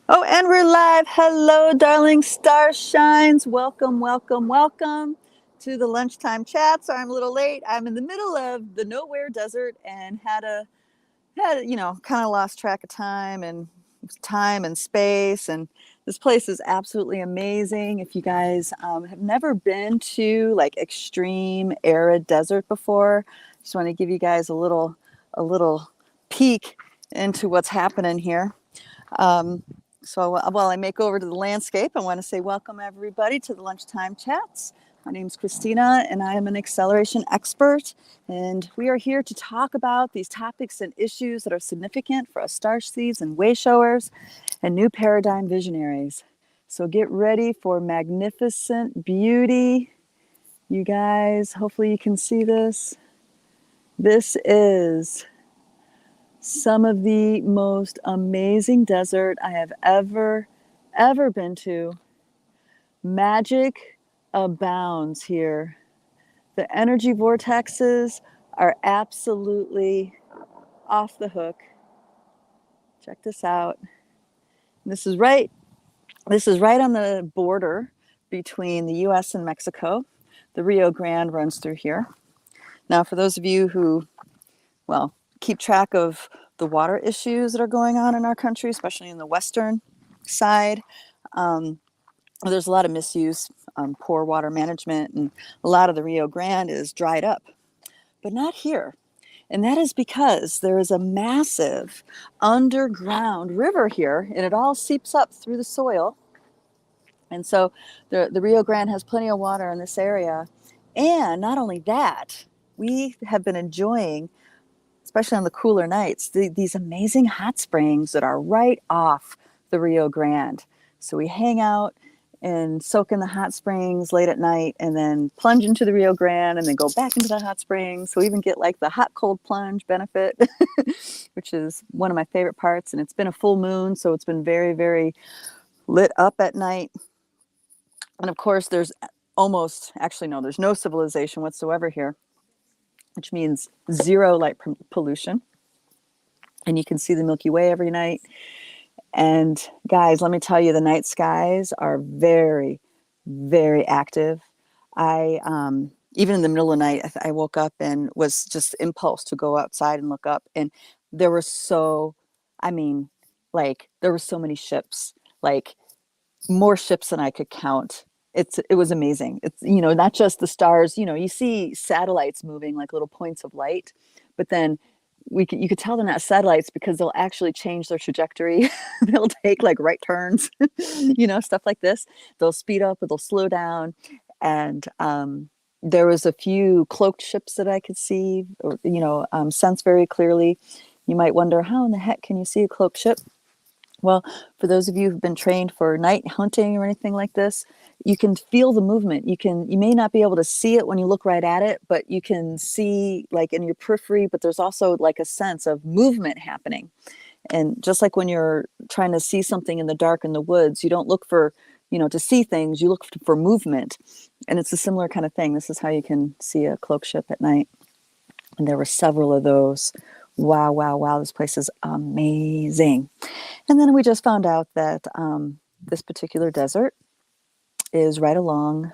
Oh, and we're live. Hello, darling starshines. Welcome, welcome, welcome to the Lunchtime Chats. Sorry, I'm a little late. I'm in the middle of the nowhere desert and kind of lost track of time and space. And this place is absolutely amazing. If you guys have never been to like extreme arid desert before, just want to give you guys a little peek into what's happening here. So while I make over to the landscape, I want to say welcome everybody to the Lunchtime Chats. My name is Christina and I am an acceleration expert. And we are here to talk about these topics and issues that are significant for us star thieves and way showers and new paradigm visionaries. So get ready for magnificent beauty. You guys, hopefully you can see this. This is some of the most amazing desert I have ever been to. Magic abounds here. The energy vortexes are absolutely off the hook. Check this out. This is right on the border between the US and Mexico. The Rio Grande runs through here. Now, for those of you who, keep track of the water issues that are going on in our country, especially in the western side, there's a lot of misuse, poor water management, and a lot of the Rio Grande is dried up, but not here. And that is because there is a massive underground river here, and it all seeps up through the soil. And so the Rio Grande has plenty of water in this area. And not only that, we have been enjoying, especially on the cooler nights, these amazing hot springs that are right off the Rio Grande. So we hang out and soak in the hot springs late at night and then plunge into the Rio Grande and then go back into the hot springs. So we even get like the hot cold plunge benefit, which is one of my favorite parts. And it's been a full moon, so it's been very, very lit up at night. And of course, there's there's no civilization whatsoever here, which means zero light pollution. And you can see the Milky Way every night. And guys, let me tell you, the night skies are very, very active. Even in the middle of the night, I woke up and was just impulse to go outside and look up. And there were so many ships, like more ships than I could count. It was amazing. It's, not just the stars, you see satellites moving like little points of light, but then you could tell they're not satellites because they'll actually change their trajectory. They'll take like right turns, stuff like this. They'll speed up or they'll slow down. And there was a few cloaked ships that I could see or, sense very clearly. You might wonder, how in the heck can you see a cloaked ship? Well, for those of you who've been trained for night hunting or anything like this, you can feel the movement. You may not be able to see it when you look right at it, but you can see like in your periphery, but there's also like a sense of movement happening. And just like when you're trying to see something in the dark in the woods, you don't look for, to see things, you look for movement. And it's a similar kind of thing. This is how you can see a cloak ship at night. And there were several of those. Wow, wow, wow, this place is amazing. And then we just found out that this particular desert is right along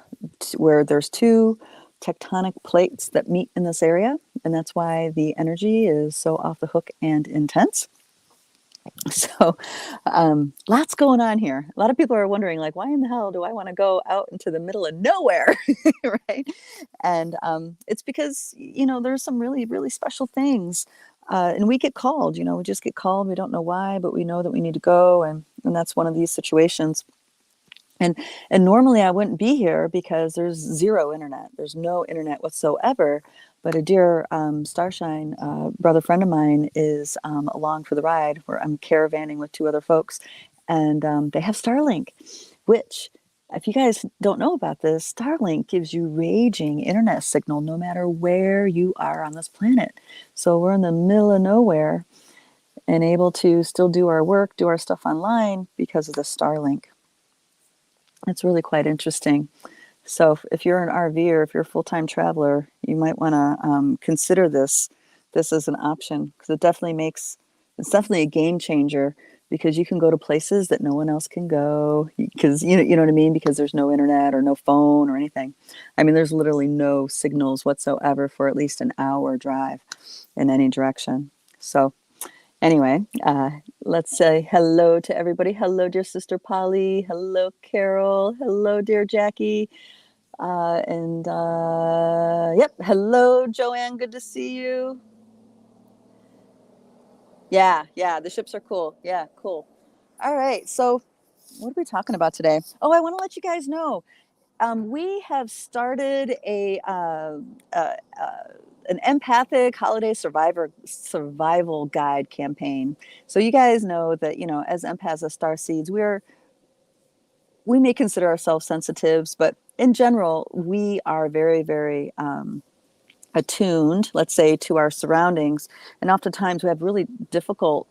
where there's two tectonic plates that meet in this area. And that's why the energy is so off the hook and intense. So lots going on here. A lot of people are wondering, like, why in the hell do I want to go out into the middle of nowhere, right? And it's because, there's some really, really special things. And we get called, we just get called. We don't know why, but we know that we need to go. And that's one of these situations. And normally I wouldn't be here because there's zero internet. There's no internet whatsoever. But a dear starshine brother friend of mine is along for the ride where I'm caravanning with two other folks. And they have Starlink, which, if you guys don't know about this, Starlink gives you raging internet signal no matter where you are on this planet. So we're in the middle of nowhere and able to still do our work, do our stuff online because of the Starlink. It's really quite interesting. So if you're an RVer, if you're a full-time traveler, you might want to consider this as an option, because it's definitely a game changer, because you can go to places that no one else can go, because you know what I mean, because there's no internet or no phone or anything. I mean, there's literally no signals whatsoever for at least an hour drive in any direction. So anyway, let's say hello to everybody. Hello, dear sister Polly. Hello, Carol. Hello, dear Jackie. Yep. Hello, Joanne. Good to see you. Yeah, the ships are cool. Yeah, cool. All right. So, what are we talking about today? Oh, I want to let you guys know. We have started an empathic holiday survival guide campaign. So you guys know that, as empaths, as star seeds, we may consider ourselves sensitives, but in general, we are very, very attuned, let's say, to our surroundings. And oftentimes we have really difficult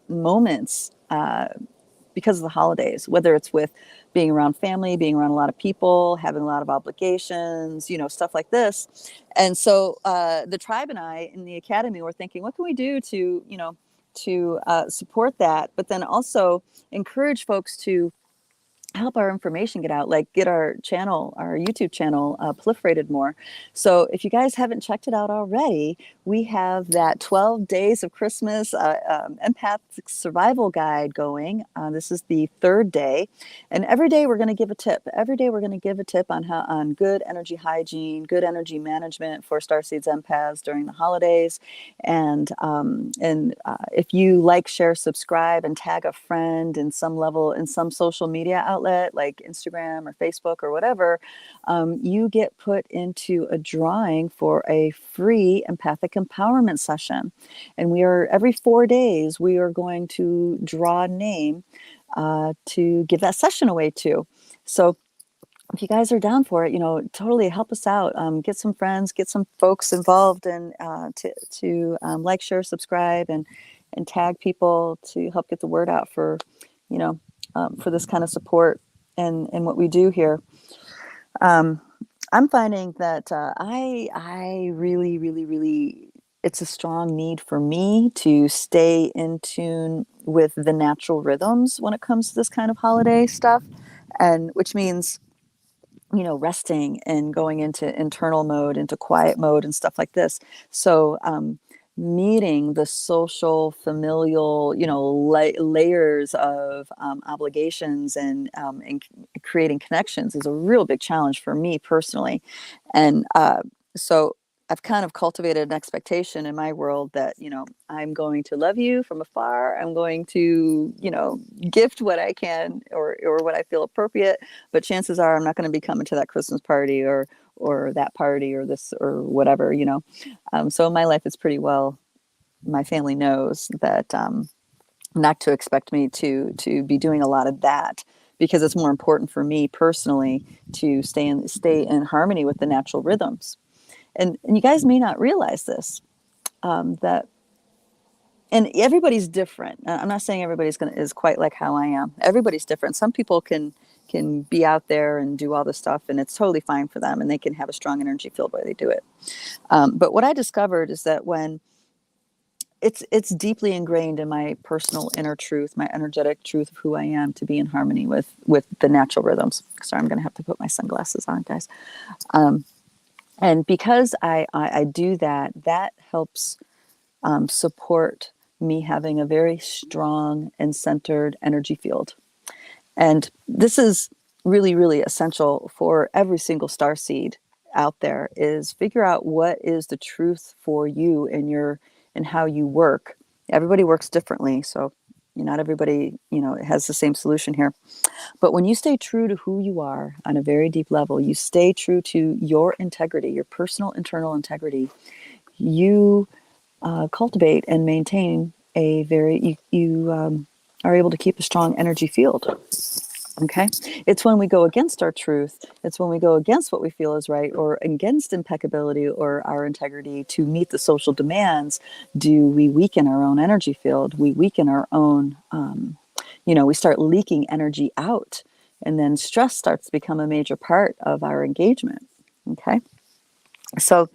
moments because of the holidays, whether it's with being around family, being around a lot of people, having a lot of obligations, stuff like this. And so the tribe and I in the academy were thinking, what can we do to support that, but then also encourage folks to help our information get out, like get our YouTube channel proliferated more. So if you guys haven't checked it out already, we have that 12 days of Christmas empathic survival guide going. This is the third day, and every day we're going to give a tip. Every day we're going to give a tip on good energy hygiene, good energy management for starseeds empaths during the holidays. And if you like, share, subscribe, and tag a friend in some level in some social media outlet like Instagram or Facebook or whatever, you get put into a drawing for a free empathic empowerment session. And every 4 days, we are going to draw a name to give that session away to. So if you guys are down for it, totally help us out. Get some friends, get some folks involved, and to like, share, subscribe, and tag people to help get the word out for this kind of support and what we do here. I'm finding that I really, really, really, it's a strong need for me to stay in tune with the natural rhythms when it comes to this kind of holiday stuff, and which means resting and going into internal mode, into quiet mode and stuff like this. So meeting the social, familial, layers of obligations and creating connections is a real big challenge for me personally. And so I've kind of cultivated an expectation in my world that, I'm going to love you from afar. I'm going to, gift what I can or what I feel appropriate. But chances are I'm not going to be coming to that Christmas party or that party or this or whatever, So in my life, it's pretty well, my family knows that not to expect me to be doing a lot of that, because it's more important for me personally to stay in harmony with the natural rhythms. And you guys may not realize this, that, and everybody's different. I'm not saying everybody's is quite like how I am. Everybody's different. Some people can be out there and do all this stuff, and it's totally fine for them, and they can have a strong energy field while they do it. But what I discovered is that when it's deeply ingrained in my personal inner truth, my energetic truth of who I am, to be in harmony with the natural rhythms. Sorry, I'm going to have to put my sunglasses on, guys. And because I do that, that helps support me having a very strong and centered energy field. And this is really, really essential for every single starseed out there, is figure out what is the truth for you and how you work. Everybody works differently, so not everybody has the same solution here. But when you stay true to who you are on a very deep level, you stay true to your integrity, your personal internal integrity, you cultivate and maintain you are able to keep a strong energy field. Okay. It's when we go against our truth, it's when we go against what we feel is right, or against impeccability or our integrity to meet the social demands, do we weaken our own energy field. We weaken our own, we start leaking energy out, and then stress starts to become a major part of our engagement. Okay. So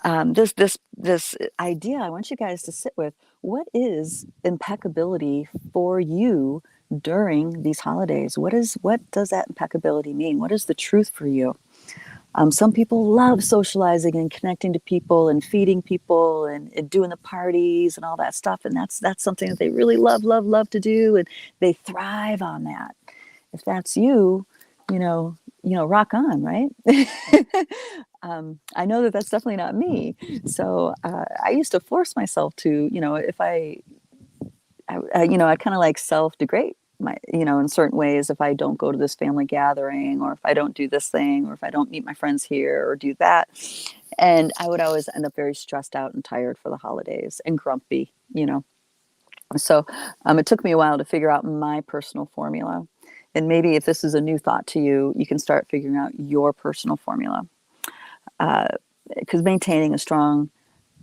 this idea I want you guys to sit with. what is impeccability for you during these holidays? What does that impeccability mean? What is the truth for you? Some people love socializing and connecting to people and feeding people and doing the parties and all that stuff. And that's something that they really love to do. And they thrive on that. If that's you, rock on, right? I know that that's definitely not me. So I used to force myself to, if I kind of like self-degrade in certain ways if I don't go to this family gathering, or if I don't do this thing, or if I don't meet my friends here or do that. And I would always end up very stressed out and tired for the holidays and grumpy. So it took me a while to figure out my personal formula. And maybe if this is a new thought to you, you can start figuring out your personal formula. Because maintaining a strong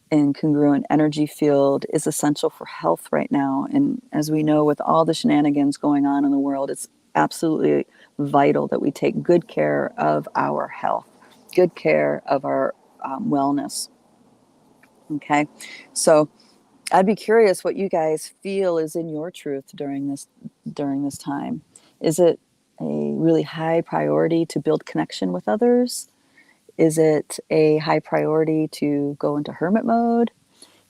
and congruent energy field is essential for health right now. And as we know, with all the shenanigans going on in the world, it's absolutely vital that we take good care of our health, good care of our wellness. Okay. So I'd be curious what you guys feel is in your truth during this time. Is it a really high priority to build connection with others? Is it a high priority to go into hermit mode?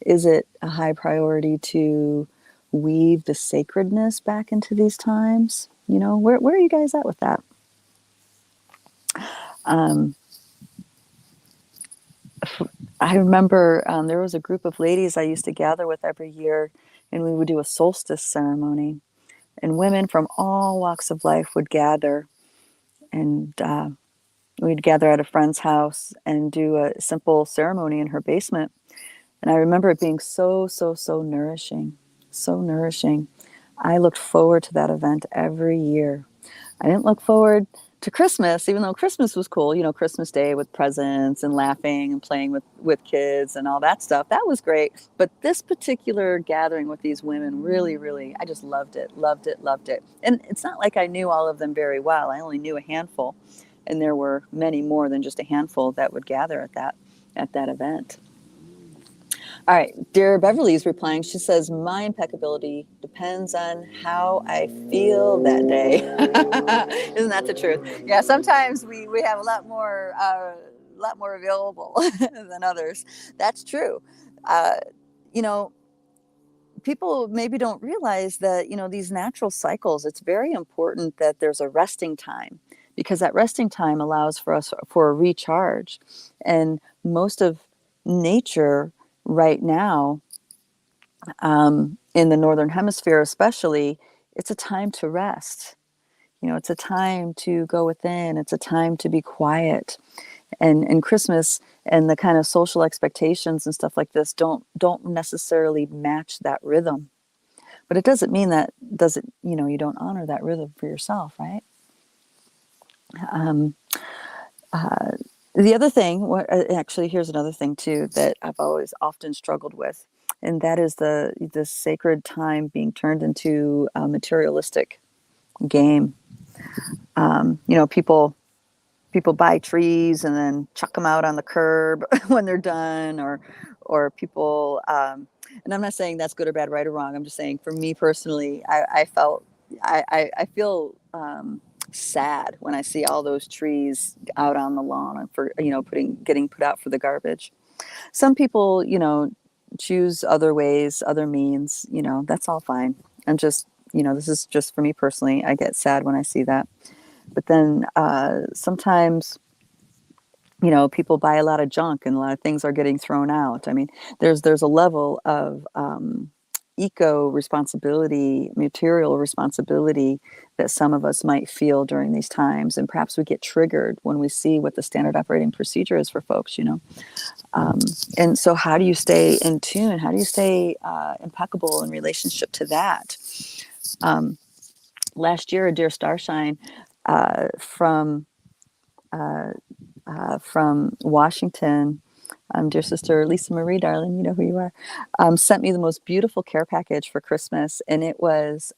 Is it a high priority to weave the sacredness back into these times? Where are you guys at with that? I remember there was a group of ladies I used to gather with every year, and we would do a solstice ceremony. And women from all walks of life would gather, and we'd gather at a friend's house and do a simple ceremony in her basement. And I remember it being so, so, so nourishing, so nourishing. I looked forward to that event every year. I didn't look forward to Christmas, even though Christmas was cool, Christmas Day with presents and laughing and playing with kids and all that stuff. That was great. But this particular gathering with these women really, really, I just loved it, loved it, loved it. And it's not like I knew all of them very well. I only knew a handful. And there were many more than just a handful that would gather at that event. All right, dear Beverly's replying. She says, my impeccability depends on how I feel that day. Isn't that the truth? Yeah, sometimes we have a lot more available than others. That's true. You know, people maybe don't realize that, these natural cycles, it's very important that there's a resting time, because that resting time allows for us for a recharge. And most of nature right now, in the Northern Hemisphere especially, it's a time to rest. It's a time to go within. It's a time to be quiet. And Christmas and the kind of social expectations and stuff like this don't necessarily match that rhythm. But it doesn't mean that you don't honor that rhythm for yourself, right? The other thing, actually, here's another thing too that I've always often struggled with, and that is the sacred time being turned into a materialistic game. People buy trees and then chuck them out on the curb when they're done, or people. And I'm not saying that's good or bad, right or wrong. I'm just saying, for me personally, I feel sad when I see all those trees out on the lawn for getting put out for the garbage. Some people, choose other ways, other means. That's all fine. I'm just, this is just for me personally. I get sad when I see that. But then sometimes, people buy a lot of junk and a lot of things are getting thrown out. I mean, there's a level of eco responsibility, material responsibility that some of us might feel during these times. And perhaps we get triggered when we see what the standard operating procedure is for folks, And so how do you stay in tune? How do you stay impeccable in relationship to that? Last year, a dear starshine from Washington, dear sister Lisa Marie, darling, you know who you are, sent me the most beautiful care package for Christmas, and it was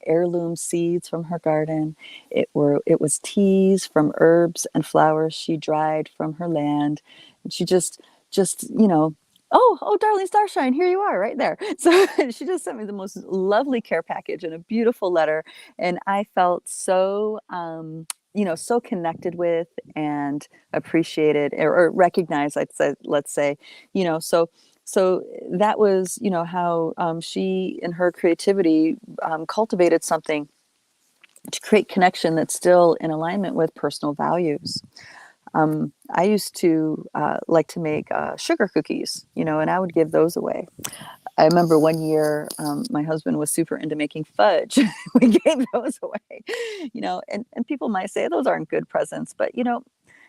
heirloom seeds from her garden. It was teas from herbs and flowers she dried from her land, and she just Oh, darling starshine, here you are right there. So she just sent me the most lovely care package and a beautiful letter. And I felt so, so connected with and appreciated or recognized, let's say, so that was, how she in her creativity cultivated something to create connection that's still in alignment with personal values. I used to like to make sugar cookies, and I would give those away. I remember one year my husband was super into making fudge. We gave those away, and people might say those aren't good presents, but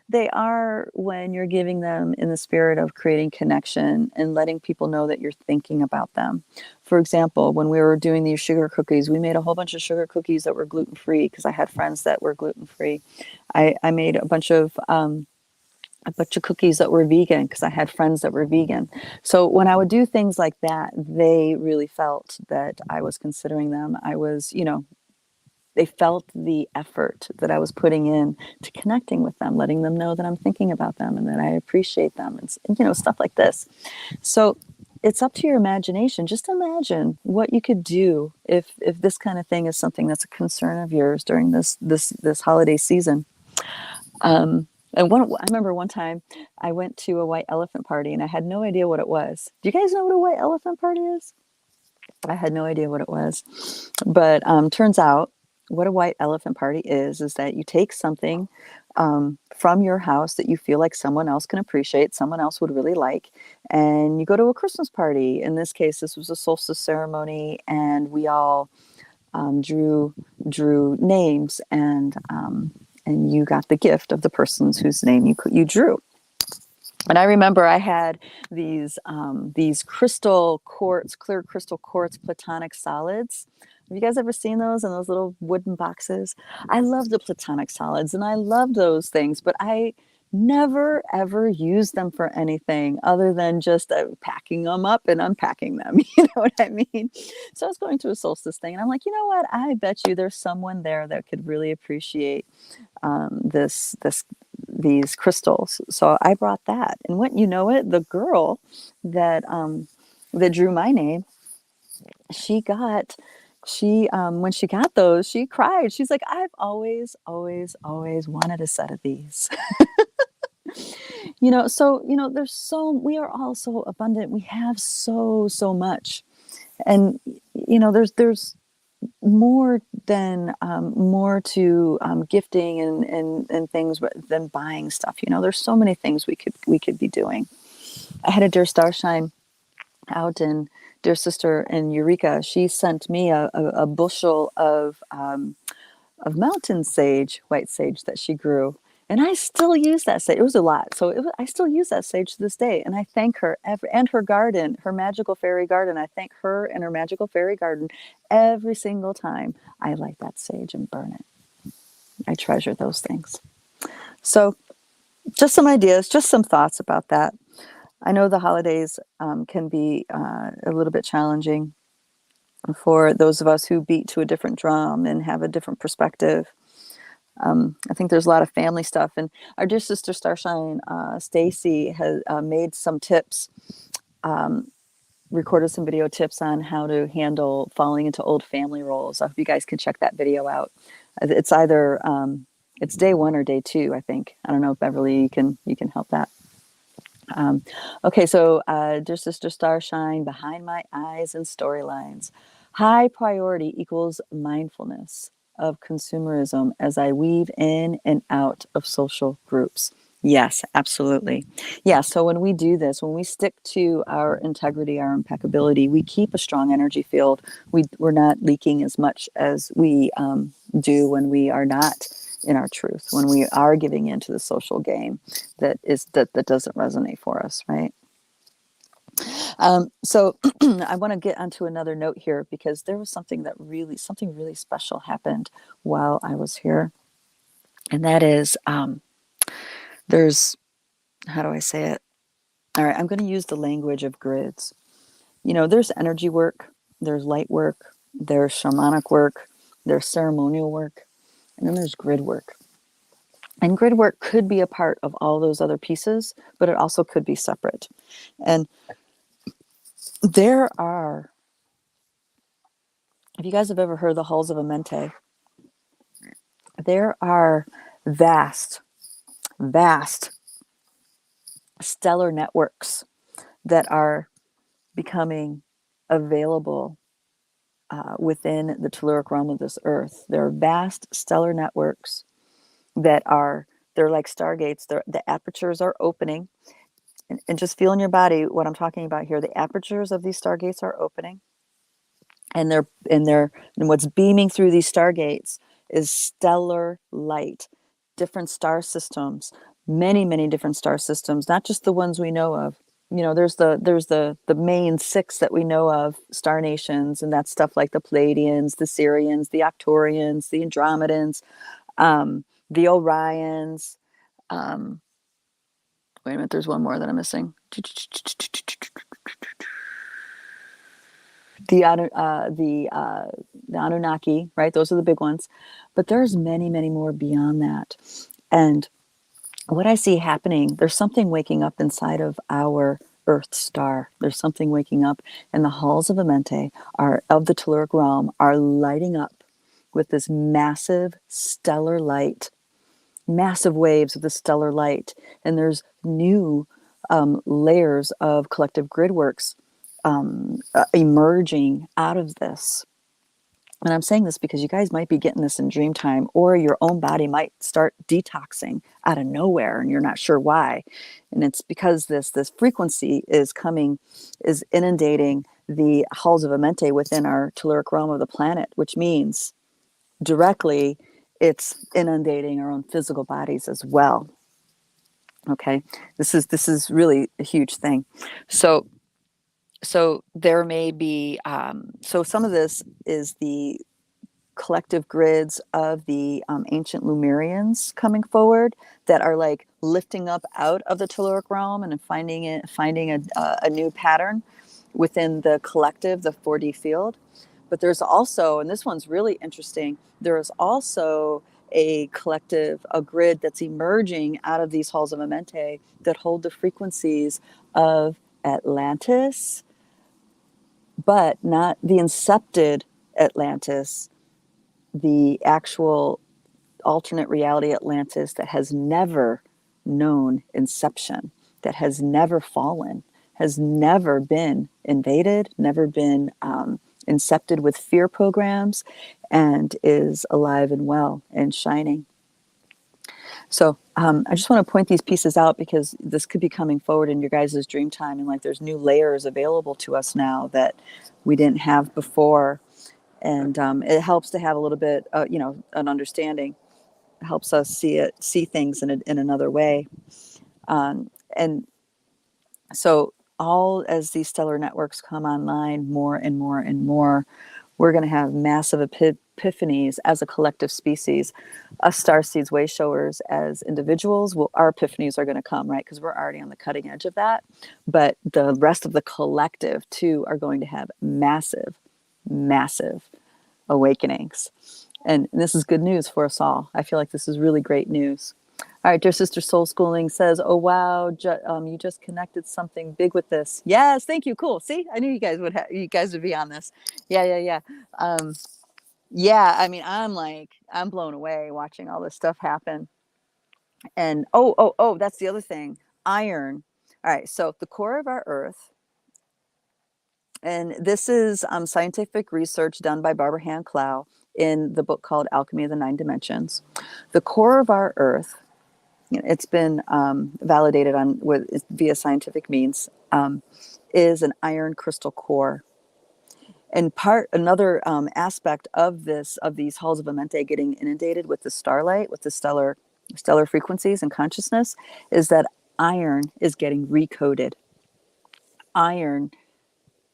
they are when you're giving them in the spirit of creating connection and letting people know that you're thinking about them. For example, when we were doing these sugar cookies, we made a whole bunch of sugar cookies that were gluten-free because I had friends that were gluten-free. I made a bunch of cookies that were vegan because I had friends that were vegan. So when I would do things like that, they really felt that I was considering them. I was, they felt the effort that I was putting in to connecting with them, letting them know that I'm thinking about them and that I appreciate them and stuff like this. So it's up to your imagination. Just imagine what you could do if this kind of thing is something that's a concern of yours during this holiday season. And I remember one time I went to a white elephant party and I had no idea what it was. Do you guys know what a white elephant party is? I had no idea what it was. But turns out what a white elephant party is that you take something from your house that you feel like someone else can appreciate, someone else would really like, and you go to a Christmas party. In this case, this was a solstice ceremony, and we all drew names, and you got the gift of the person's whose name you drew. And I remember I had these clear crystal quartz platonic solids. Have you guys ever seen those in those little wooden boxes? I love the platonic solids and I love those things, but I never ever used them for anything other than just packing them up and unpacking them. You know what I mean? So I was going to a solstice thing and I'm like, you know what? I bet you there's someone there that could really appreciate these crystals. So I brought that, and wouldn't you know it, the girl that that drew my name, she got when she got those, she cried. She's like, I've always wanted a set of these. So we are all so abundant. We have so much, and there's more to gifting and things than buying stuff. There's so many things we could be doing. I had a dear starshine out, and dear sister in Eureka, she sent me a bushel of mountain sage, white sage that she grew. And I still use that sage. It was a lot. So I still use that sage to this day. And I thank her and her garden, her magical fairy garden. I thank her and her magical fairy garden every single time I light that sage and burn it. I treasure those things. So just some ideas, just some thoughts about that. I know the holidays can be a little bit challenging for those of us who beat to a different drum and have a different perspective. I think there's a lot of family stuff, and our dear sister Starshine, Stacy, has made some tips, recorded some video tips on how to handle falling into old family roles. I hope you guys can check that video out. It's either it's day 1 or day 2, I think. I don't know if Beverly you can help that. Okay, so dear sister Starshine, behind my eyes and storylines, high priority equals mindfulness of consumerism as I weave in and out of social groups. Yes, absolutely. Yeah, so when we do this, when we stick to our integrity, our impeccability, we keep a strong energy field. We're not leaking as much as we do when we are not in our truth, when we are giving into the social game that doesn't resonate for us, right? So I want to get onto another note here because there was something really special happened while I was here. And that is, how do I say it? All right, I'm going to use the language of grids. There's energy work, there's light work, there's shamanic work, there's ceremonial work, and then there's grid work. And grid work could be a part of all those other pieces, but it also could be separate. And There are, if you guys have ever heard the halls of Amente, there are vast, vast stellar networks that are becoming available within the telluric realm of this earth. There are vast stellar networks that are, they're like stargates. The apertures are opening. And just feel in your body what I'm talking about here. The apertures of these stargates are opening. And what's beaming through these stargates is stellar light, different star systems, many different star systems, not just the ones we know of. You know, there's the main six that we know of, star nations, and that's stuff like the Pleiadians, the Sirians, the Arcturians, the Andromedans, the Orions. Wait a minute, there's one more that I'm missing. The Anunnaki, right? Those are the big ones, but there's many more beyond that. And what I see happening, there's something waking up inside of our Earth star. There's something waking up, and the halls of Amente are of the telluric realm are lighting up with this massive stellar light, massive waves of the stellar light, and there's new layers of collective gridworks emerging out of this. And I'm saying this because you guys might be getting this in dream time, or your own body might start detoxing out of nowhere and you're not sure why. And it's because this frequency is inundating the halls of Amente within our telluric realm of the planet, which means directly it's inundating our own physical bodies as well. Okay, this is really a huge thing. So there may be so some of this is the collective grids of the ancient Lemurians coming forward that are like lifting up out of the telluric realm and finding a new pattern within the collective, the 4D field. But there's also, and this one's really interesting, there is also a collective, a grid that's emerging out of these halls of Amente that hold the frequencies of Atlantis, but not the incepted Atlantis, the actual alternate reality Atlantis that has never known inception, that has never fallen, has never been invaded, never been incepted with fear programs, and is alive and well and shining. So I just want to point these pieces out because this could be coming forward in your guys' dream time, and like there's new layers available to us now that we didn't have before. And it helps to have a little bit, an understanding. It helps us see things in another way. And so, all as these stellar networks come online, more and more and more, we're going to have massive epiphanies as a collective species. Us starseeds, way showers, as individuals, our epiphanies are going to come, right? Because we're already on the cutting edge of that. But the rest of the collective, too, are going to have massive awakenings. And this is good news for us all. I feel like this is really great news. All right, dear sister Soul Schooling says, "Oh wow, you just connected something big with this." Yes, thank you. Cool. See, I knew you guys would be on this. Yeah. Yeah. I mean, I'm blown away watching all this stuff happen. And that's the other thing. Iron. All right, so the core of our Earth. And this is scientific research done by Barbara Hand Clow in the book called Alchemy of the Nine Dimensions. The core of our Earth, it's been validated via scientific means, is an iron crystal core. And another aspect of these halls of Amente getting inundated with the starlight, with the stellar frequencies and consciousness, is that iron is getting recoded. Iron,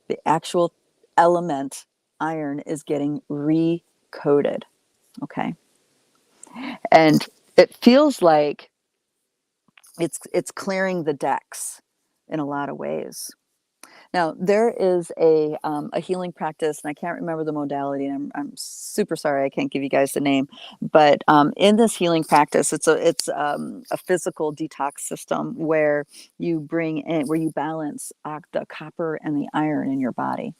the actual element iron, is getting recoded. Okay. And it feels like it's clearing the decks in a lot of ways. Now, there is a healing practice, and I can't remember the modality, and I'm super sorry I can't give you guys the name. But in this healing practice, it's a physical detox system where you bring in, where you balance the copper and the iron in your body.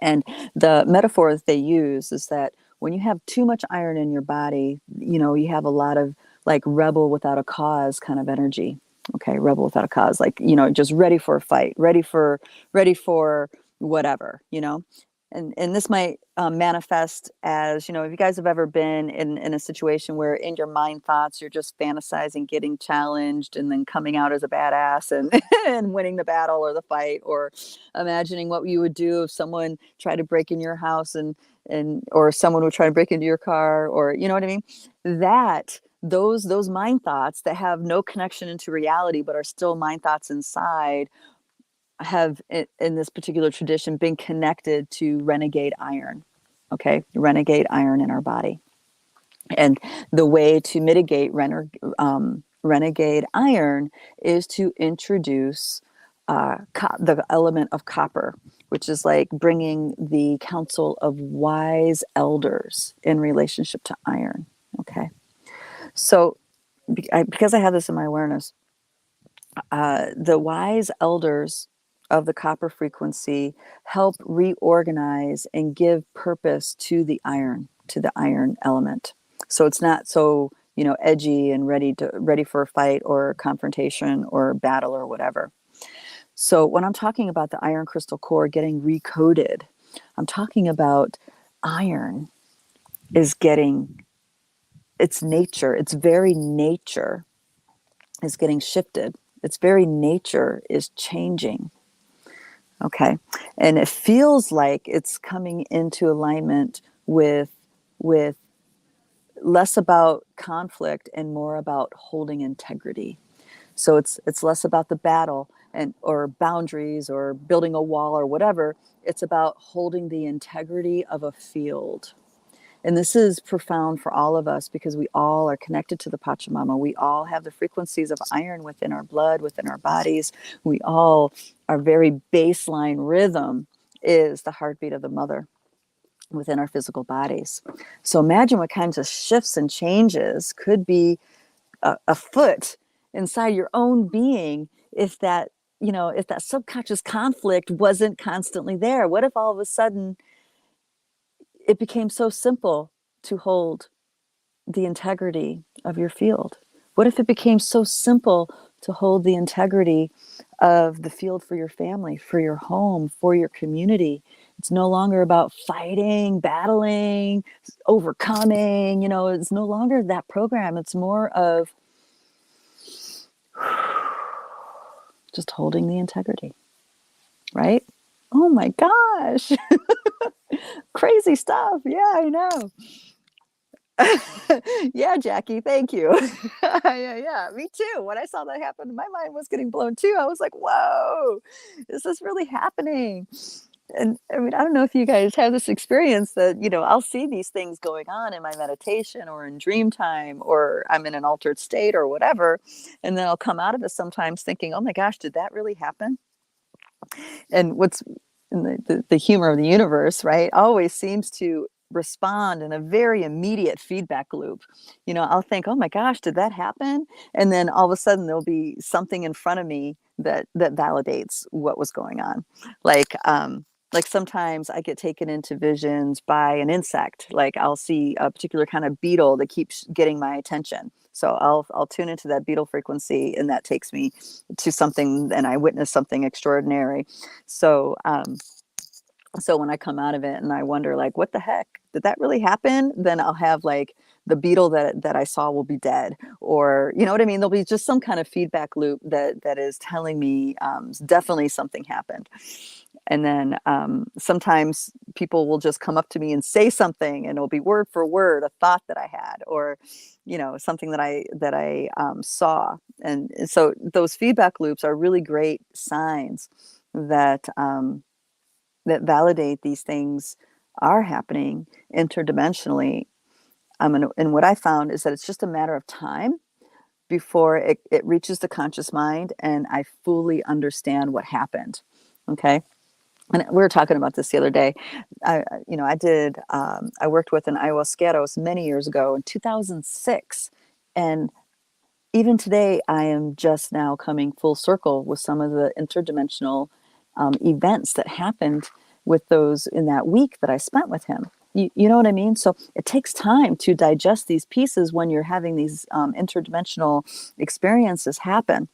And the metaphor that they use is that when you have too much iron in your body, you have a lot of like rebel without a cause kind of energy. Okay, rebel without a cause, like, just ready for a fight, ready for whatever. And this might manifest as, if you guys have ever been in a situation where in your mind thoughts you're just fantasizing getting challenged and then coming out as a badass and and winning the battle or the fight, or imagining what you would do if someone tried to break in your house and or someone would try to break into your car, or you know what I mean, that those mind thoughts that have no connection into reality but are still mind thoughts inside have in this particular tradition been connected to renegade iron. Okay, renegade iron in our body. And the way to mitigate renegade iron is to introduce the element of copper, which is like bringing the council of wise elders in relationship to iron. Okay, so because I have this in my awareness, the wise elders of the copper frequency help reorganize and give purpose to the iron element. So it's not so, edgy and ready for a fight or confrontation or battle or whatever. So when I'm talking about the iron crystal core getting recoded, I'm talking about iron is getting its nature, its very nature is getting shifted. Its very nature is changing. Okay. And it feels like it's coming into alignment with less about conflict and more about holding integrity. So it's less about the battle and or boundaries or building a wall or whatever. It's about holding the integrity of a field. And this is profound for all of us because we all are connected to the Pachamama. We all have the frequencies of iron within our blood, within our bodies. We all, our very baseline rhythm is the heartbeat of the mother within our physical bodies. So imagine what kinds of shifts and changes could be afoot inside your own being if that subconscious conflict wasn't constantly there. What if all of a sudden it became so simple to hold the integrity of your field? What if it became so simple to hold the integrity of the field for your family, for your home, for your community? It's no longer about fighting, battling, overcoming. It's no longer that program. It's more of just holding the integrity, right? Oh my gosh. Crazy stuff. Yeah, I know. Yeah, Jackie, thank you. Yeah, me too. When I saw that happen, my mind was getting blown too. I was like, whoa, is this really happening? And I mean, I don't know if you guys have this experience that, I'll see these things going on in my meditation or in dream time, or I'm in an altered state or whatever. And then I'll come out of it sometimes thinking, oh my gosh, did that really happen? And what's in the humor of the universe, right, always seems to respond in a very immediate feedback loop. I'll think, oh my gosh, did that happen? And then all of a sudden there'll be something in front of me that validates what was going on. Like sometimes I get taken into visions by an insect. Like I'll see a particular kind of beetle that keeps getting my attention. So I'll tune into that beetle frequency, and that takes me to something, and I witness something extraordinary. So when I come out of it and I wonder, like, what the heck, did that really happen? Then I'll have like the beetle that I saw will be dead, or you know what I mean. There'll be just some kind of feedback loop that is telling me definitely something happened. And then sometimes people will just come up to me and say something, and it'll be word for word a thought that I had, or something that I saw. And so those feedback loops are really great signs that that validate these things are happening interdimensionally. And what I found is that it's just a matter of time before it reaches the conscious mind and I fully understand what happened. Okay. And we were talking about this the other day. I worked with an ayahuasqueros many years ago in 2006. And even today, I am just now coming full circle with some of the interdimensional events that happened with those in that week that I spent with him. You know what I mean? So it takes time to digest these pieces when you're having these interdimensional experiences happen.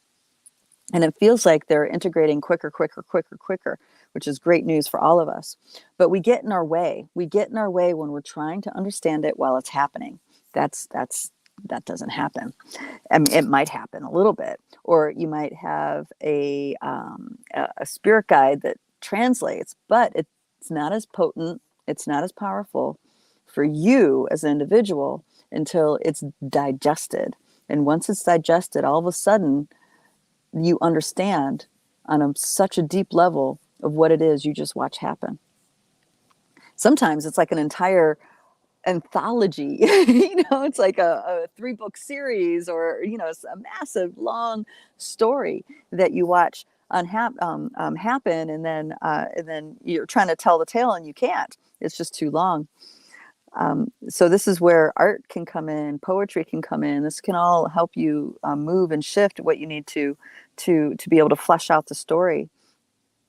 And it feels like they're integrating quicker, which is great news for all of us. But we get in our way. We get in our way when we're trying to understand it while it's happening. That doesn't happen. I mean, it might happen a little bit, or you might have a spirit guide that translates, but it's not as potent, it's not as powerful for you as an individual until it's digested. And once it's digested, all of a sudden, you understand on such a deep level of what it is you just watch happen. Sometimes it's like an entire anthology, it's like a 3-book series, or it's a massive long story that you watch happen, and then you're trying to tell the tale and you can't. It's just too long. So this is where art can come in, poetry can come in. This can all help you move and shift what you need to be able to flesh out the story.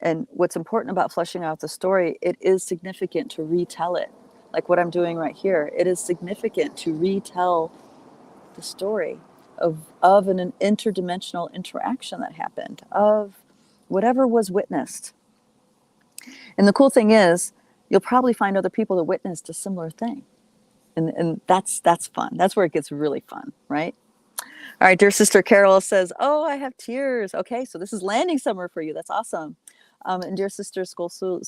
And what's important about fleshing out the story, it is significant to retell it. Like what I'm doing right here, it is significant to retell the story of an interdimensional interaction that happened, of whatever was witnessed. And the cool thing is, you'll probably find other people that witnessed a similar thing. And that's fun. That's where it gets really fun, right? All right, dear sister Carol says, oh, I have tears. Okay, so this is landing somewhere for you. That's awesome. And dear sister Soul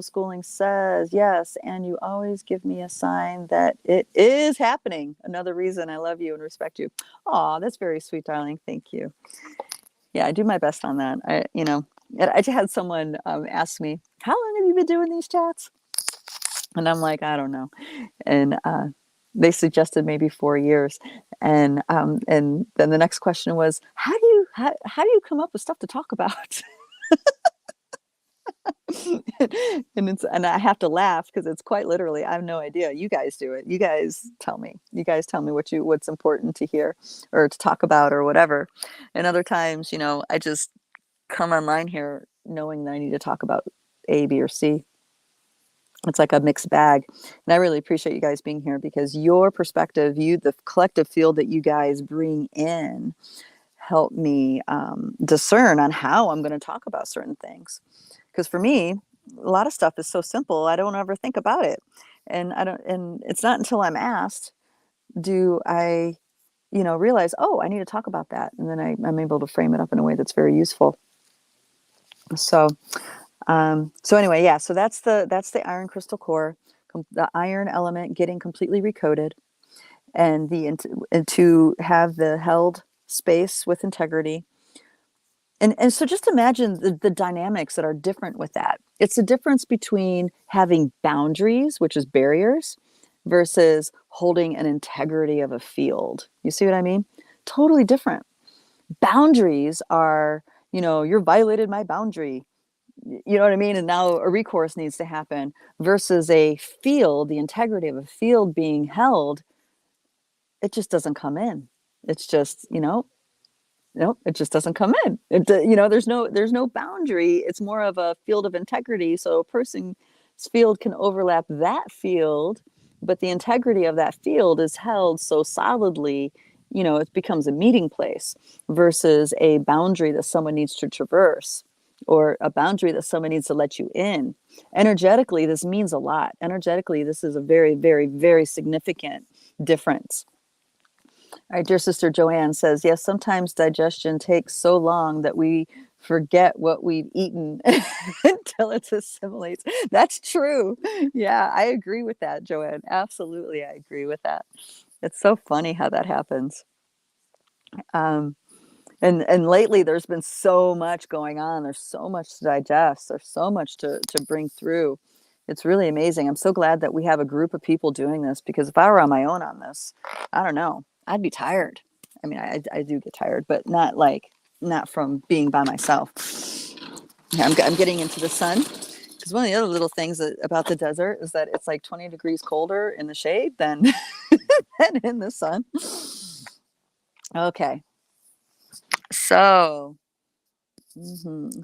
Schooling says, yes, and you always give me a sign that it is happening. Another reason I love you and respect you. Oh, that's very sweet, darling. Thank you. Yeah, I do my best on that. I had someone ask me, how long have you been doing these chats? And I'm like, I don't know. And they suggested maybe 4 years. And then the next question was, how do you come up with stuff to talk about? and I have to laugh because it's quite literally, I have no idea. You guys do it. You guys tell me what's important to hear or to talk about or whatever. And other times, I just come online here knowing that I need to talk about A, B, or C. It's like a mixed bag. And I really appreciate you guys being here, because your perspective, the collective field that you guys bring in, help me discern on how I'm going to talk about certain things. Because for me, a lot of stuff is so simple, I don't ever think about it. And it's not until I'm asked, do I, realize, oh, I need to talk about that. And then I'm able to frame it up in a way that's very useful. So anyway, yeah, so that's the iron crystal core, the iron element getting completely recoded, and to have the held space with integrity. And so just imagine the dynamics that are different with that. It's the difference between having boundaries, which is barriers, versus holding an integrity of a field. You see what I mean? Totally different. Boundaries are, you're violated my boundary. You know what I mean? And now a recourse needs to happen, versus a field, the integrity of a field being held. It just doesn't come in. It's just, nope, it just doesn't come in. There's no boundary. It's more of a field of integrity. So a person's field can overlap that field, but the integrity of that field is held so solidly, it becomes a meeting place, versus a boundary that someone needs to traverse, or a boundary that someone needs to let you in. Energetically, this means a lot. Energetically, this is a very, very, very significant difference. All right, dear sister Joanne says, yes, sometimes digestion takes so long that we forget what we've eaten until it assimilates. That's true. Yeah, I agree with that, Joanne. Absolutely, I agree with that. It's so funny how that happens. And lately there's been so much going on. There's so much to digest. There's so much to bring through. It's really amazing. I'm so glad that we have a group of people doing this, because if I were on my own on this, I don't know, I'd be tired. I mean, I do get tired, but not from being by myself. I'm getting into the sun, because one of the other little things about the desert is that it's like 20 degrees colder in the shade than, than in the sun. Okay. So,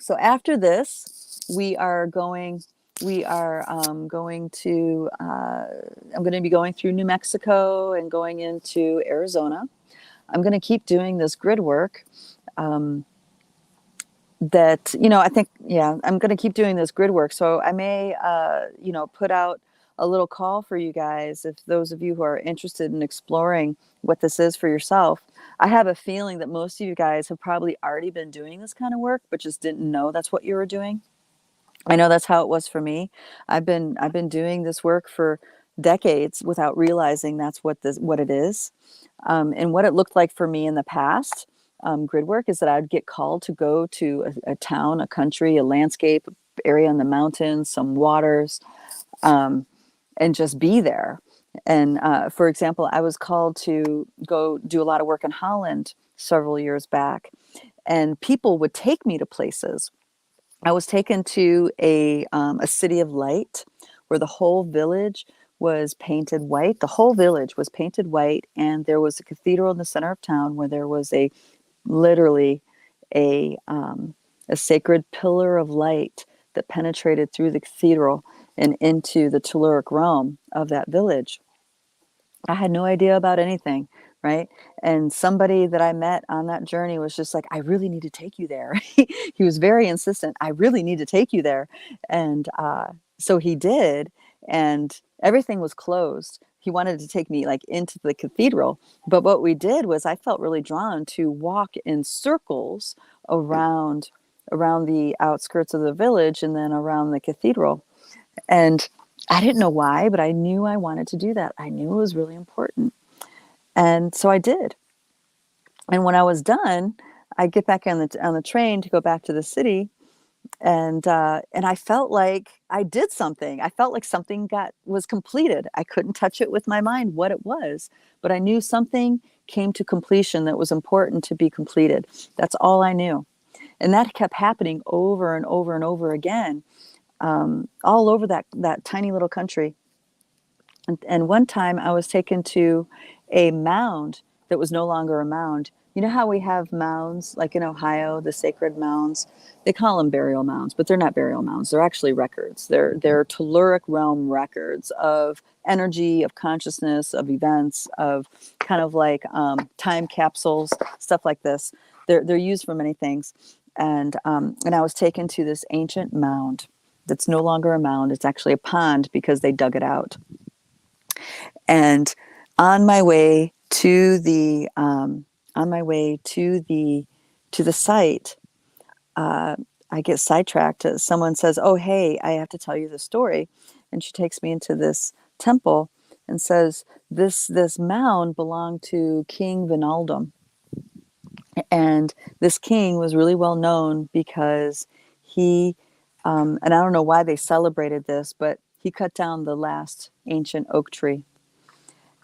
so after this, we are going to, I'm going to be going through New Mexico and going into Arizona. I'm going to keep doing this grid work. That, I think, yeah, I'm going to keep doing this grid work. So I may, put out a little call for you guys, if those of you who are interested in exploring what this is for yourself. I have a feeling that most of you guys have probably already been doing this kind of work, but just didn't know that's what you were doing. I know that's how it was for me. I've been doing this work for decades without realizing that's what it is. And what it looked like for me in the past, grid work, is that I'd get called to go to a town, a country, a landscape area in the mountains, some waters, and just be there. And for example, I was called to go do a lot of work in Holland several years back, and people would take me to places. I was taken to a city of light where the whole village was painted white. The whole village was painted white, and there was a cathedral in the center of town where there was literally a sacred pillar of light that penetrated through the cathedral and into the telluric realm of that village. I had no idea about anything, right? And somebody that I met on that journey was just like, I really need to take you there. He was very insistent. I really need to take you there. And so he did. And everything was closed. He wanted to take me like into the cathedral. But what we did was, I felt really drawn to walk in circles around the outskirts of the village and then around the cathedral. And I didn't know why, but I knew I wanted to do that. I knew it was really important. And so I did. And when I was done, I get back on the train to go back to the city, and I felt like I did something. I felt like something was completed. I couldn't touch it with my mind what it was, but I knew something came to completion that was important to be completed. That's all I knew. And that kept happening over and over and over again, all over that tiny little country. And one time I was taken to a mound that was no longer a mound. You know how we have mounds, like in Ohio, the sacred mounds? They call them burial mounds, but they're not burial mounds. They're actually records. They're telluric realm records of energy, of consciousness, of events, of kind of like time capsules, stuff like this. They're used for many things. And I was taken to this ancient mound that's no longer a mound. It's actually a pond because they dug it out. And on my way to the site, I get sidetracked. Someone says, "Oh, hey, I have to tell you the story," and she takes me into this temple and says, "This mound belonged to King Vinaldum, and this king was really well known because he, and I don't know why they celebrated this, but he cut down the last ancient oak tree."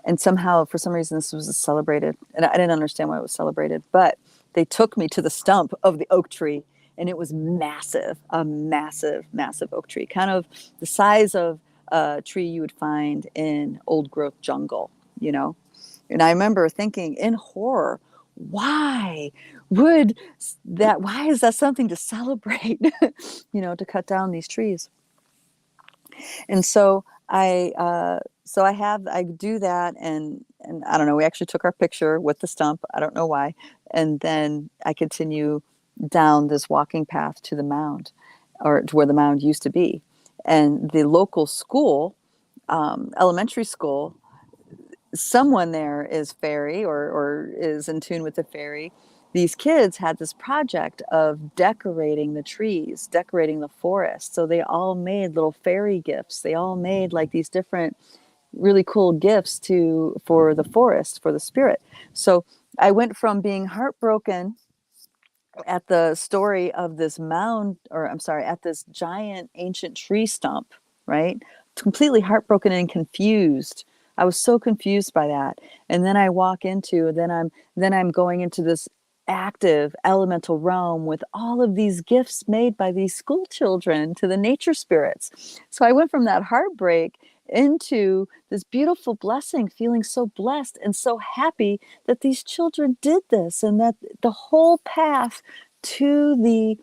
And somehow, for some reason, this was celebrated. And I didn't understand why it was celebrated. But they took me to the stump of the oak tree. And it was massive, a massive, massive oak tree. Kind of the size of a tree you would find in old growth jungle, you know? And I remember thinking in horror, why is that something to celebrate, to cut down these trees? And so I do that, and I don't know, we actually took our picture with the stump. I don't know why. And then I continue down this walking path to the mound, or to where the mound used to be. And the local school, elementary school, someone there is fairy, or is in tune with the fairy. These kids had this project of decorating the trees, decorating the forest. So they all made little fairy gifts. They all made like these different really cool gifts for the forest, for the spirit. So I went from being heartbroken at the story of this mound, or I'm sorry, at this giant ancient tree stump, right? Completely heartbroken and confused. I was so confused by that. And then I walk into, then I'm going into this active elemental realm with all of these gifts made by these school children to the nature spirits. So I went from that heartbreak into this beautiful blessing, feeling so blessed and so happy that these children did this, and that the whole path to the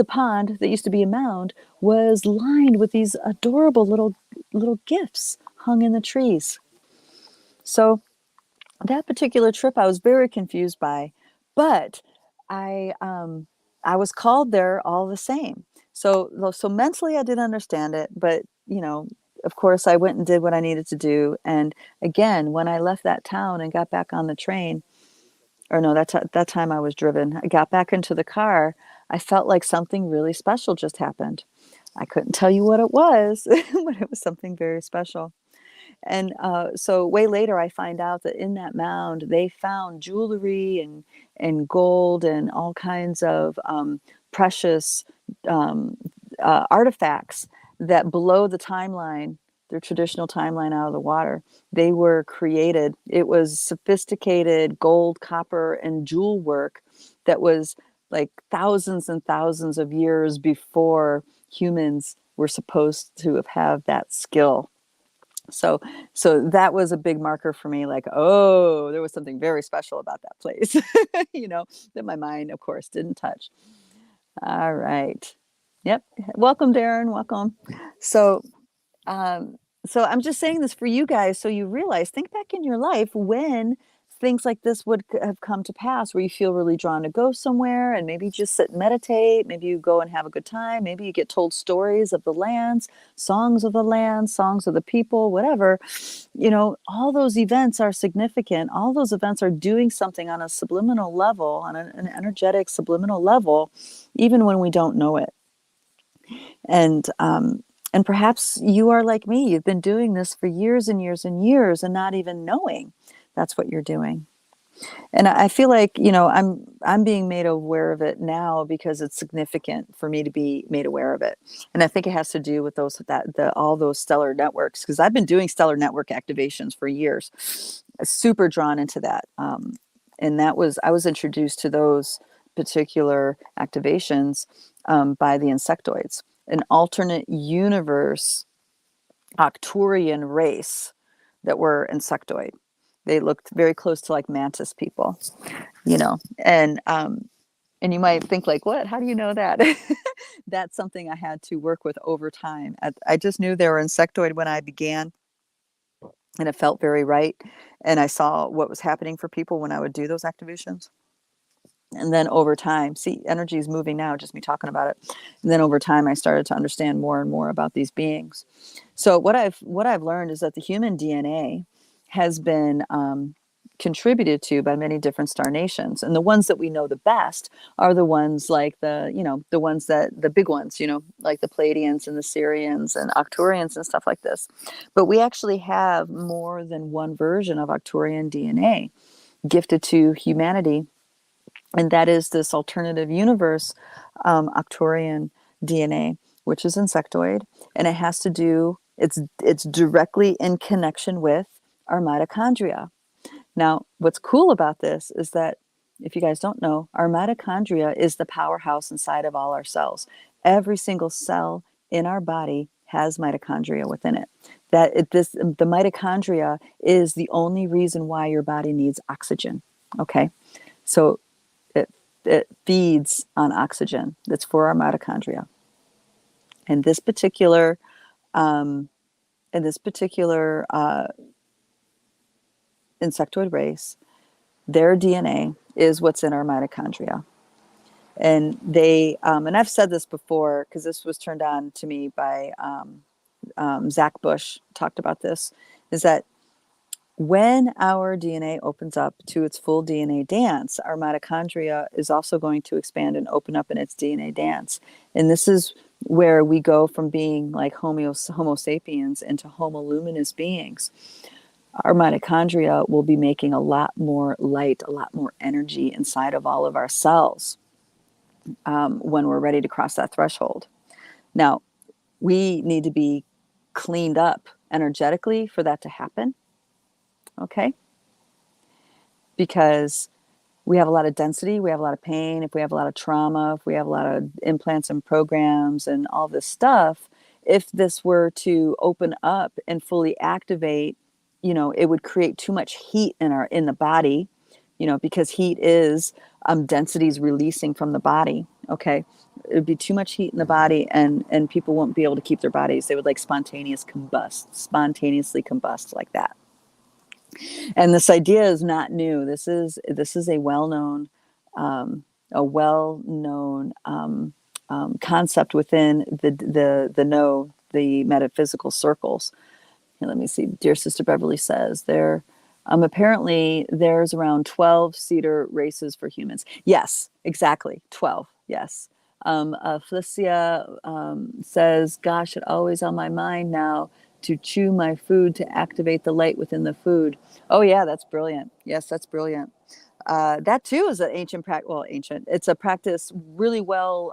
pond that used to be a mound was lined with these adorable little gifts hung in the trees. So that particular trip I was very confused by, but I was called there all the same. So mentally I didn't understand it, but of course I went and did what I needed to do. And again, when I left that town and got back on the train, or no, that time I was driven, I got back into the car, I felt like something really special just happened. I couldn't tell you what it was, but it was something very special. And so way later, I find out that in that mound, they found jewelry and gold and all kinds of precious artifacts that below the timeline, their traditional timeline out of the water, they were created. It was sophisticated gold, copper, and jewel work that was like thousands and thousands of years before humans were supposed to have that skill. So that was a big marker for me, like, oh, there was something very special about that place, that my mind, of course, didn't touch. All right. Yep. Welcome, Darren. Welcome. So, so I'm just saying this for you guys so you realize, think back in your life when things like this would have come to pass, where you feel really drawn to go somewhere and maybe just sit and meditate. Maybe you go and have a good time. Maybe you get told stories of the lands, songs of the land, songs of the people, whatever. All those events are significant. All those events are doing something on a subliminal level, on an energetic subliminal level, even when we don't know it. And perhaps you are like me. You've been doing this for years and years and years and not even knowing that's what you're doing. And I feel like, I'm being made aware of it now because it's significant for me to be made aware of it. And I think it has to do with all those stellar networks, because I've been doing stellar network activations for years. Super drawn into that. And I was introduced to those particular activations by the insectoids, an alternate universe Arcturian race that were insectoid. They looked very close to like mantis people, and you might think like, what? How do you know that? That's something I had to work with over time. I just knew they were insectoid when I began, and it felt very right. And I saw what was happening for people when I would do those activations. And then over time, see, energy is moving now, just me talking about it. And then over time, I started to understand more and more about these beings. So what I've learned is that the human DNA has been contributed to by many different star nations, and the ones that we know the best are the ones like the big ones, like the Pleiadians and the Sirians and Arcturians and stuff like this. But we actually have more than one version of Arcturian DNA gifted to humanity. And that is this alternative universe, Arcturian DNA, which is insectoid, and it has to do. It's directly in connection with our mitochondria. Now, what's cool about this is that, if you guys don't know, our mitochondria is the powerhouse inside of all our cells. Every single cell in our body has mitochondria within it. The mitochondria is the only reason why your body needs oxygen. Okay, so it feeds on oxygen that's for our mitochondria. And this particular insectoid race, their DNA is what's in our mitochondria. And and I've said this before because this was turned on to me by Zach Bush, talked about this, is that when our DNA opens up to its full DNA dance, our mitochondria is also going to expand and open up in its DNA dance. And this is where we go from being like Homo sapiens into Homo luminous beings. Our mitochondria will be making a lot more light, a lot more energy inside of all of our cells when we're ready to cross that threshold. Now, we need to be cleaned up energetically for that to happen. Okay? Because we have a lot of density, we have a lot of pain, if we have a lot of trauma, if we have a lot of implants and programs and all this stuff, if this were to open up and fully activate, you know, it would create too much heat in the body, you know, because heat is densities releasing from the body. Okay. It would be too much heat in the body, and people won't be able to keep their bodies. They would like spontaneously combust like that. And this idea is not new. This is a well-known concept within the metaphysical circles. And let me see. Dear Sister Beverly says there. Apparently, there's around 12 cedar races for humans. Yes, exactly. 12. Yes. Felicia says, gosh, it's always on my mind now to chew my food to activate the light within the food. Oh, yeah, that's brilliant. Yes, that's brilliant. That, too, is an ancient practice. Well, ancient. It's a practice really well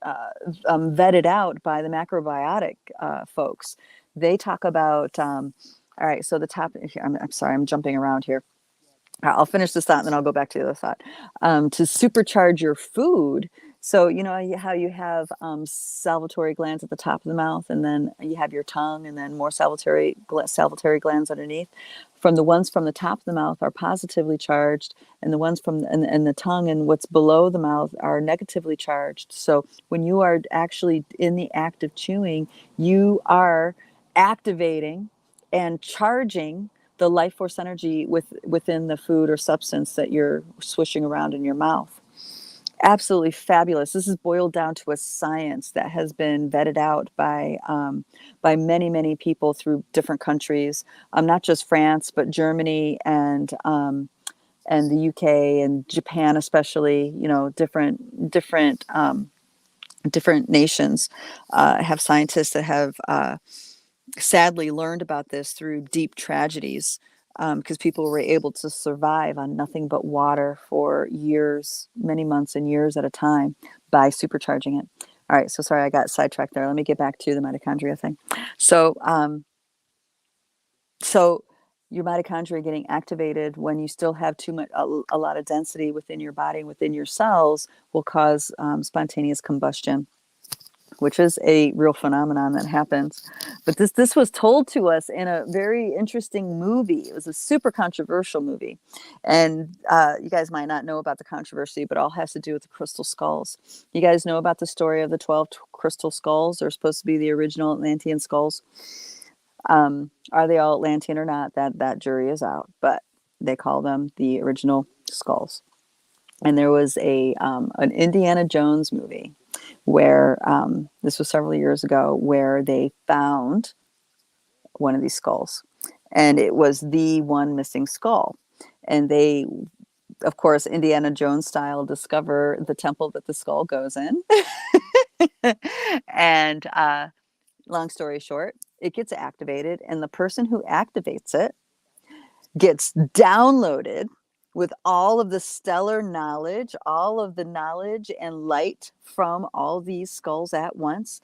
vetted out by the macrobiotic folks. They talk about... all right, so the top here, I'm sorry, I'm jumping around here. I'll finish this thought and then I'll go back to the other thought. To supercharge your food. So, you know how you have salivatory glands at the top of the mouth, and then you have your tongue, and then more salivatory glands underneath. From the ones from the top of the mouth are positively charged, and the ones from and the tongue and what's below the mouth are negatively charged. So when you are actually in the act of chewing, you are activating and charging the life force energy within the food or substance that you're swishing around in your mouth. Absolutely fabulous. This is boiled down to a science that has been vetted out by many, many people through different countries, not just France, but Germany and the UK and Japan, especially. You know, different nations have scientists that have sadly learned about this through deep tragedies, because people were able to survive on nothing but water for years, many months and years at a time, by supercharging it. All right, so sorry I got sidetracked there. Let me get back to the mitochondria thing. So your mitochondria getting activated when you still have too much, a lot of density within your body, within your cells, will cause spontaneous combustion, which is a real phenomenon that happens. But this was told to us in a very interesting movie. It was a super controversial movie. And you guys might not know about the controversy, but all has to do with the crystal skulls. You guys know about the story of the 12 crystal skulls? They're supposed to be the original Atlantean skulls. Are they all Atlantean or not? That jury is out. But they call them the original skulls. And there was an Indiana Jones movie where this was several years ago, where they found one of these skulls, and it was the one missing skull. And they, of course, Indiana Jones style, discover the temple that the skull goes in. And long story short, it gets activated, and the person who activates it gets downloaded with all of the stellar knowledge, all of the knowledge and light from all these skulls at once.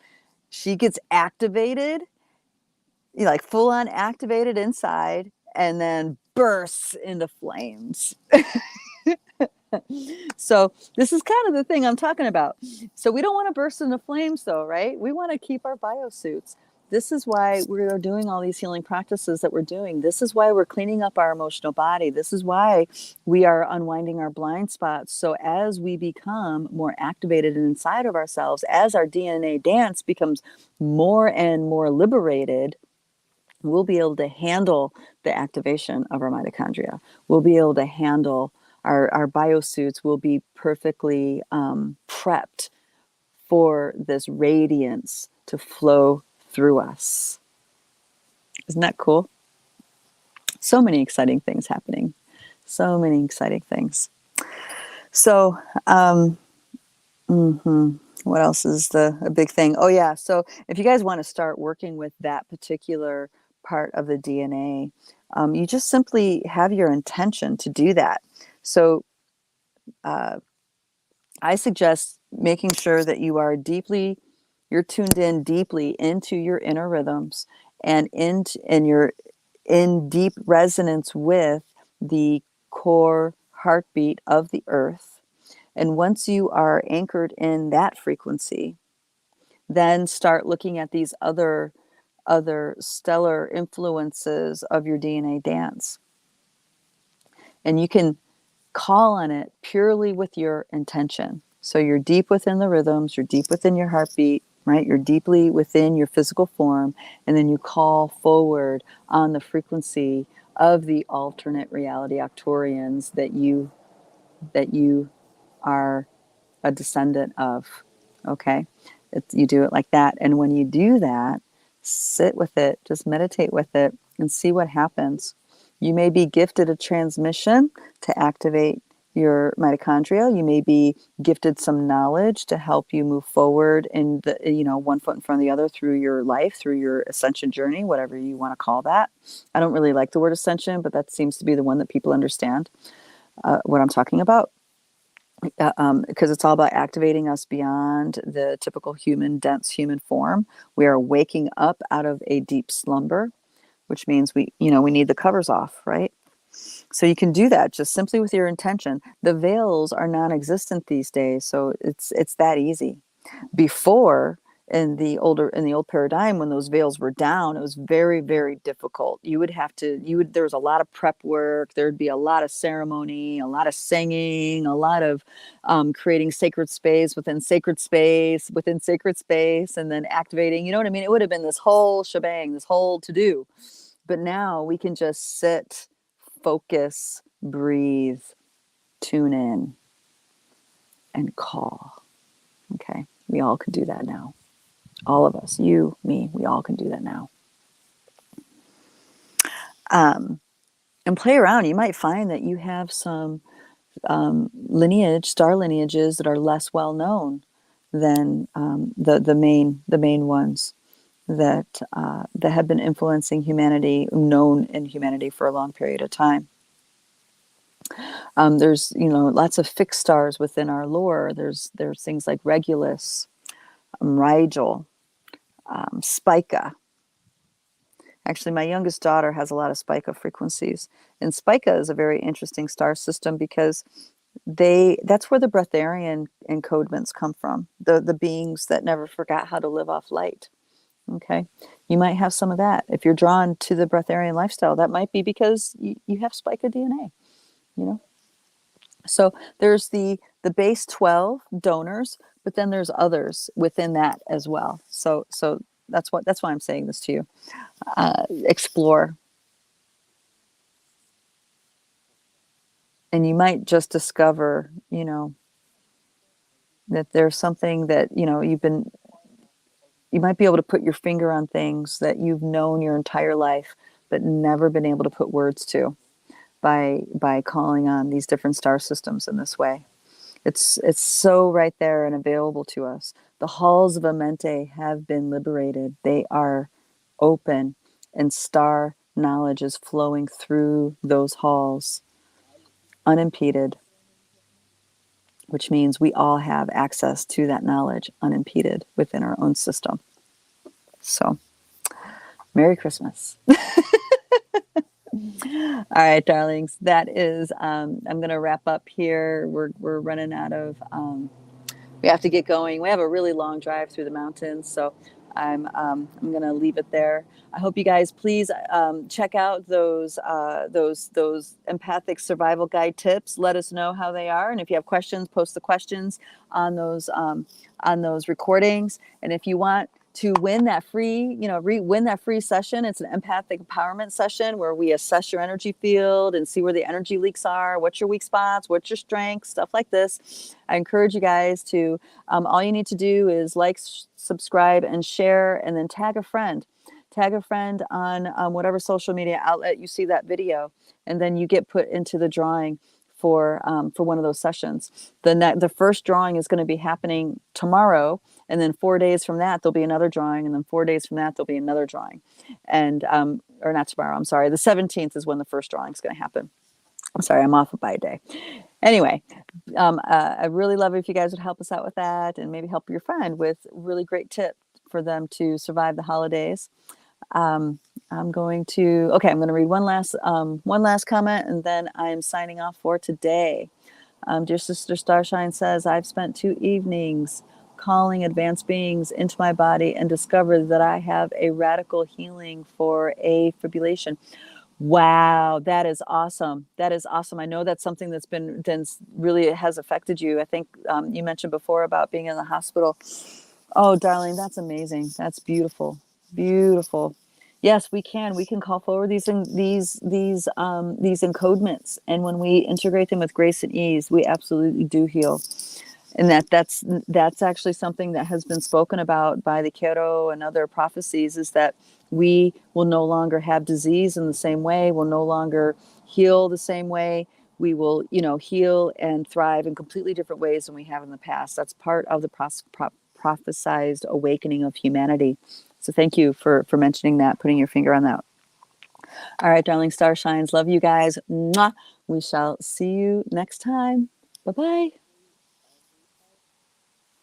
She gets activated, like full on activated inside, and then bursts into flames. So this is kind of the thing I'm talking about. So we don't want to burst into flames though, right? We want to keep our biosuits. This is why we're doing all these healing practices that we're doing. This is why we're cleaning up our emotional body. This is why we are unwinding our blind spots. So as we become more activated inside of ourselves, as our DNA dance becomes more and more liberated, we'll be able to handle the activation of our mitochondria. We'll be able to handle our biosuits will be perfectly prepped for this radiance to flow through us. Isn't that cool? So many exciting things happening. So many exciting things. So, what else is a big thing? Oh yeah. So if you guys want to start working with that particular part of the DNA, you just simply have your intention to do that. So I suggest making sure that you're tuned in deeply into your inner rhythms, and you're in deep resonance with the core heartbeat of the earth. And once you are anchored in that frequency, then start looking at these other stellar influences of your DNA dance. And you can call on it purely with your intention. So you're deep within the rhythms, you're deep within your heartbeat, right? You're deeply within your physical form, and then you call forward on the frequency of the alternate reality Arcturians that you are a descendant of. Okay? You do it like that. And when you do that, sit with it, just meditate with it, and see what happens. You may be gifted a transmission to activate your mitochondria. You may be gifted some knowledge to help you move forward in the, one foot in front of the other through your life, through your ascension journey, whatever you want to call that. I don't really like the word ascension, but that seems to be the one that people understand what I'm talking about. Because it's all about activating us beyond the typical dense human form. We are waking up out of a deep slumber, which means we need the covers off, right? So you can do that just simply with your intention. The veils are non-existent these days, so it's that easy. Before, in the old paradigm, when those veils were down, it was very, very difficult. There was a lot of prep work. There'd be a lot of ceremony, a lot of singing, a lot of creating sacred space within sacred space within sacred space, and then activating. You know what I mean? It would have been this whole shebang, this whole to-do. But now we can just sit, focus, breathe, tune in, and call. Okay? We all can do that now. All of us, you, me, we all can do that now. And play around. You might find that you have some star lineages that are less well known than the main ones that have been influencing humanity, known in humanity for a long period of time. There's lots of fixed stars within our lore. There's things like Regulus, Rigel, Spica. Actually, my youngest daughter has a lot of Spica frequencies, and Spica is a very interesting star system because that's where the breatharian encodements come from. The beings that never forgot how to live off light. Okay, you might have some of that. If you're drawn to the breatharian lifestyle, that might be because you have Spica DNA. So there's the base 12 donors, but then there's others within that as well. So that's why I'm saying this to you. Explore. And you might just discover, that there's something that, you might be able to put your finger on things that you've known your entire life, but never been able to put words to by calling on these different star systems in this way. It's so right there and available to us. The halls of Amente have been liberated. They are open, and star knowledge is flowing through those halls unimpeded, which means we all have access to that knowledge unimpeded within our own system. So, Merry Christmas. All right, darlings, that is, I'm going to wrap up here. We're running out of, we have to get going. We have a really long drive through the mountains, so I'm going to leave it there. I hope you guys please check out those empathic survival guide tips. Let us know how they are, and if you have questions, post the questions on those recordings. And if you want to win that free, win that free session, it's an empathic empowerment session where we assess your energy field and see where the energy leaks are, what's your weak spots, what's your strengths, stuff like this. I encourage you guys to, all you need to do is like, subscribe, and share, and then tag a friend. Tag a friend on whatever social media outlet you see that video, and then you get put into the drawing for one of those sessions. The first drawing is going to be happening tomorrow, and then 4 days from that there'll be another drawing, and then 4 days from that there'll be another drawing. And or not tomorrow, I'm sorry, the 17th is when the first drawing is going to happen. I'm sorry, I'm off by a day. Anyway, I really love it if you guys would help us out with that, and maybe help your friend with really great tips for them to survive the holidays. I'm going to read one last comment, and then I'm signing off for today. Dear Sister Starshine says, I've spent 2 evenings calling advanced beings into my body and discovered that I have a radical healing for a fibrillation. Wow, that is awesome. That is awesome. I know that's something that's really has affected you. I think you mentioned before about being in the hospital. Oh, darling, that's amazing. That's beautiful. Beautiful. Yes, we can. We can call forward these encodements, and when we integrate them with grace and ease, we absolutely do heal. And that's actually something that has been spoken about by the Kero and other prophecies, is that we will no longer have disease in the same way. We'll no longer heal the same way. We will, heal and thrive in completely different ways than we have in the past. That's part of the prophesized awakening of humanity. So thank you for mentioning that, putting your finger on that. All right, darling starshines, love you guys. Mwah. We shall see you next time. Bye-bye.